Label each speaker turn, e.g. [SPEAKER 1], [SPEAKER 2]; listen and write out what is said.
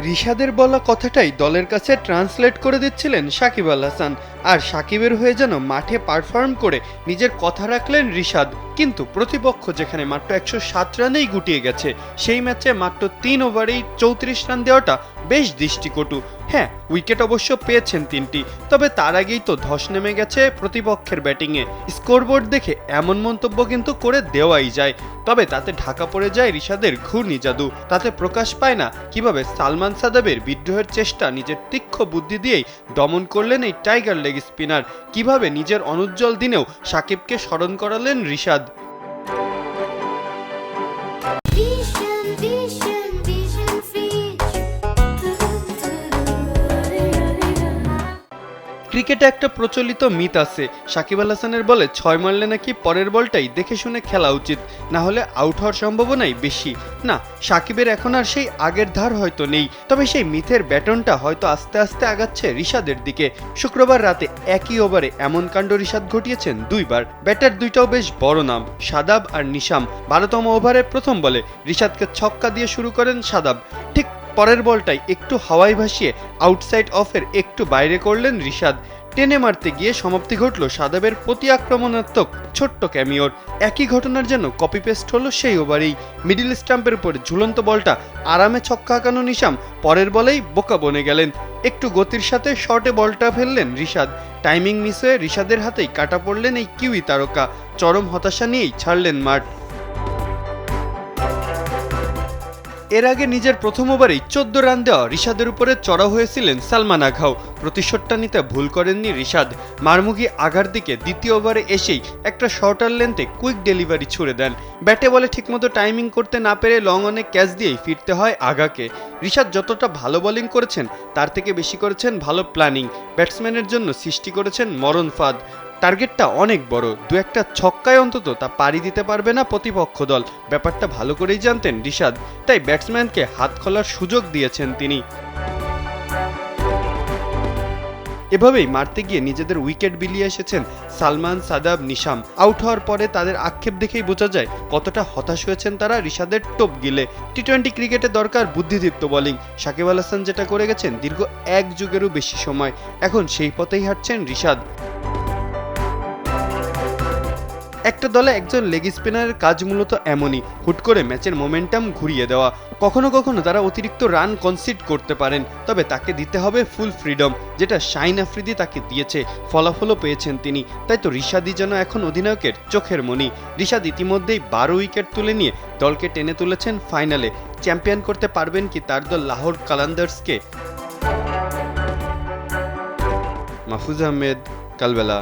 [SPEAKER 1] রিশাদের বলা কথাটাই দলের কাছে ট্রান্সলেট করে দিচ্ছিলেন সাকিব আল হাসান। আর সাকিবের হয়ে যেন মাঠে পারফর্ম করে নিজের কথা রাখলেন রিশাদ। কিন্তু প্রতিপক্ষ যেখানে মাত্র 107 রানেই গুটিয়ে গেছে, সেই ম্যাচে মাত্র 3 ওভারেই 34 রান দেওয়াটা বেশ দৃষ্টিকটু। হ্যাঁ, উইকেট অবশ্য পেয়েছেন 3টি, তবে তার আগেই তো ধস নেমে গেছে প্রতিপক্ষের ব্যাটিংয়ে। স্কোরবোর্ড দেখে এমন মন্তব্য কিন্তু করে দেওয়াই যায়, তবে তাতে ঢাকা পড়ে যায় রিশাদের ঘূর্ণি জাদু। তাতে প্রকাশ পায় না কিভাবে সালমান সাদাবের বিদ্রোহের চেষ্টা নিজের তীক্ষ্ণ বুদ্ধি দিয়েই দমন করলেন এই টাইগার লেগ স্পিনার, কিভাবে নিজের অনুজ্জ্বল দিনেও সাকিবকে স্মরণ করালেন রিশাদ। ক্রিকেটে একটা প্রচলিত মিথ আছে, সাকিব আল হাসানের বলে 6 মারলে নাকি পরের বলটাই দেখে শুনে খেলা উচিত, না হলে আউট হওয়ার সম্ভাবনাই বেশি। না, সাকিবের এখন আর সেই আগের ধার হয়তো নেই, তবে সেই মিথের ব্যাটনটা হয়তো আস্তে আস্তে আগাচ্ছে রিশাদের দিকে। শুক্রবার রাতে একই ওভারে এমন কাণ্ড রিশাদ ঘটিয়েছেন 2বার। ব্যাটার দুইটাও বেশ বড় নাম, সাদাব আর নিশাম। 12তম ওভারে প্রথম বলে রিশাদকে ছক্কা দিয়ে শুরু করেন সাদাব। ঠিক পরের বলটাই একটু হাওয়ায় ভাসিয়ে আউটসাইড অফের একটু বাইরে করলেন রিশাদ। টেনে মারতে গিয়ে সমাপ্তি ঘটল সাদাবের প্রতি আক্রমণাত্মক ছোট্ট ক্যামিওর। একই ঘটনার জন্য কপি পেস্ট হলো সেই ওভারেই। মিডিল স্টাম্পের উপরে ঝুলন্ত বলটা আরামে ছক্কা হাঁকানো নিশাম পরের বলেই বোকা বনে গেলেন। একটু গতির সাথে শর্টে বলটা ফেললেন রিশাদ। টাইমিং মিস হয়ে রিশাদের হাতেই কাটা পড়লেন এই কিউই তারকা। চরম হতাশা নিয়েই ছাড়লেন মাঠ। এর আগে নিজের প্রথম ওভারেই 14 রান দেওয়া রিশাদের উপরে চড়াও হয়েছিলেন সালমান আঘাও। প্রতিশোধটা নিতে ভুল করেননি রিশাদ। মারমুখী আঘার দিকে দ্বিতীয় ওভারে এসেই একটা শর্টার লেন্থে কুইক ডেলিভারি ছুড়ে দেন। ব্যাটে বলে ঠিকমতো টাইমিং করতে না পেরে লং অনে ক্যাচ দিয়েই ফিরতে হয় আঘাকে। রিশাদ যতটা ভালো বোলিং করেছেন তার থেকে বেশি করেছেন ভালো প্ল্যানিং। ব্যাটসম্যানের জন্য সৃষ্টি করেছেন মরণ ফাঁদ। টার্গেটটা অনেক বড়, দু একটা ছক্কায় অন্তত তা পাড়ি দিতে পারবে না প্রতিপক্ষ দল। ব্যাপারটা ভালো করেই জানতেন রিশাদ, তাই ব্যাটসম্যানকে হাত খোলার সুযোগ দিয়েছেন তিনি। এভাবেই মারতে গিয়ে নিজেদের উইকেট বিলিয়ে এসেছেন সালমান, সাদাব, নিশাম। আউট হওয়ার পরে তাদের আক্ষেপ দেখেই বোঝা যায় কতটা হতাশ হয়েছেন তারা রিশাদের টোপ গিলে। টি-20 ক্রিকেটে দরকার বুদ্ধিদীপ্ত বোলিং। সাকিব আল হাসান যেটা করে গেছেন দীর্ঘ 1 যুগেরও বেশি সময়, এখন সেই পথেই হাঁটছেন রিশাদ। একটা দলে একজন লেগ স্পিনারের কাজ মূলত এমনই, হুট করে ম্যাচের মোমেন্টাম ঘুরিয়ে দেওয়া। কখনো কখনো তারা অতিরিক্ত রান কনসিড করতে পারেন, তবে তাকে দিতে হবে ফুল ফ্রিডম, যেটা শাহিন আফ্রিদি তাকে দিয়েছে। ফলাফলও পেয়েছেন তিনি। তাই তো রিশাদই যেন এখন অধিনায়কের চোখের মণি। রিশাদ ইতিমধ্যেই 12 উইকেট তুলে নিয়ে দলকে টেনে তুলেছেন ফাইনালে। চ্যাম্পিয়ন করতে পারবেন কি তার দল লাহোর কালান্দার্সকে? মাহফুজ আহমেদ, কালবেলা।